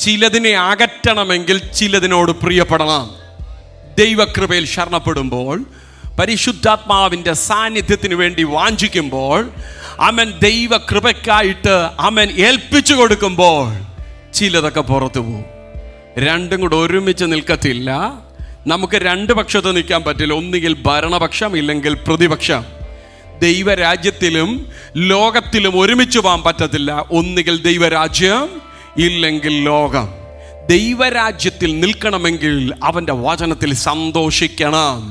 ചിലതിനെ അകറ്റണമെങ്കിൽ ചിലതിനോട് പ്രിയപ്പെടണം. ദൈവകൃപയിൽ ശരണപ്പെടുമ്പോൾ, പരിശുദ്ധാത്മാവിൻ്റെ സാന്നിധ്യത്തിന് വേണ്ടി വാഞ്ചിക്കുമ്പോൾ, അവൻ ദൈവകൃപയ്ക്കായിട്ട് അവൻ ഏൽപ്പിച്ചു കൊടുക്കുമ്പോൾ ചിലതൊക്കെ പുറത്തു പോകും. രണ്ടും കൂടെ ഒരുമിച്ച് നിൽക്കത്തില്ല. നമുക്ക് രണ്ട് പക്ഷത്ത് നിൽക്കാൻ പറ്റില്ല. ഒന്നുകിൽ ഭരണപക്ഷം, ഇല്ലെങ്കിൽ പ്രതിപക്ഷം. ദൈവരാജ്യത്തിലും ലോകത്തിലും ഒരുമിച്ച് പോകാൻ പറ്റത്തില്ല. ഒന്നുകിൽ ദൈവരാജ്യം, ഇല്ലെങ്കിൽ ലോകം. ദൈവരാജ്യത്തിൽ നിൽക്കണമെങ്കിൽ അവൻ്റെ വചനത്തിൽ സന്തോഷിക്കണം.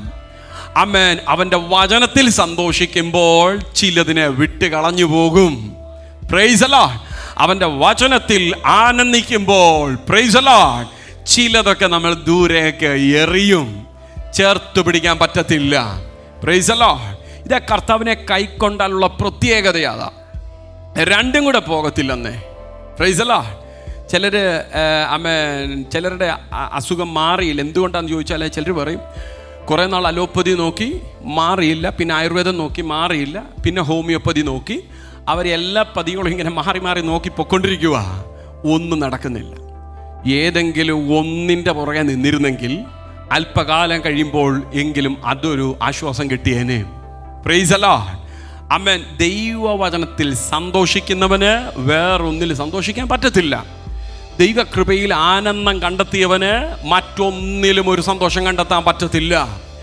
ആമേൻ. അവൻ്റെ വചനത്തിൽ സന്തോഷിക്കുമ്പോൾ ചിലതിനെ വിട്ട് കളഞ്ഞു പോകും. Price the Lord. അവൻ്റെ വചനത്തിൽ ആനന്ദിക്കുമ്പോൾ, പ്രൈസ് ദി ലോർഡ്, ചിലതൊക്കെ നമ്മൾ ദൂരേക്ക് എറിയും. ചേർത്ത് പിടിക്കാൻ പറ്റത്തില്ല. Price the Lord. ഇതാ കർത്താവിനെ കൈക്കൊണ്ടാലുള്ള പ്രത്യേകതയാതാ. രണ്ടും കൂടെ പോകത്തില്ലെന്നേ. Price the Lord. ചിലരുടെ അസുഖം മാറിയില്ല. എന്തുകൊണ്ടാണെന്ന് ചോദിച്ചാൽ ചിലർ പറയും, കുറേ നാൾ അലോപ്പതി നോക്കി മാറിയില്ല, പിന്നെ ആയുർവേദം നോക്കി മാറിയില്ല, പിന്നെ ഹോമിയോപ്പതി നോക്കി. അവരെല്ലാ പതികളും ഇങ്ങനെ മാറി മാറി നോക്കി പൊയ്ക്കൊണ്ടിരിക്കുക. ഒന്നും നടക്കുന്നില്ല. ഏതെങ്കിലും ഒന്നിൻ്റെ പുറകെ നിന്നിരുന്നെങ്കിൽ അല്പകാലം കഴിയുമ്പോൾ എങ്കിലും അതൊരു ആശ്വാസം കിട്ടിയേനെ. Praise the lord. ആമേൻ. ദൈവവചനത്തിൽ സന്തോഷിക്കുന്നവന് വേറൊന്നിൽ സന്തോഷിക്കാൻ പറ്റത്തില്ല. ദൈവകൃപയിൽ ആനന്ദം കണ്ടെത്തിയവന് മറ്റൊന്നിലും ഒരു സന്തോഷം കണ്ടെത്താൻ പറ്റത്തില്ല.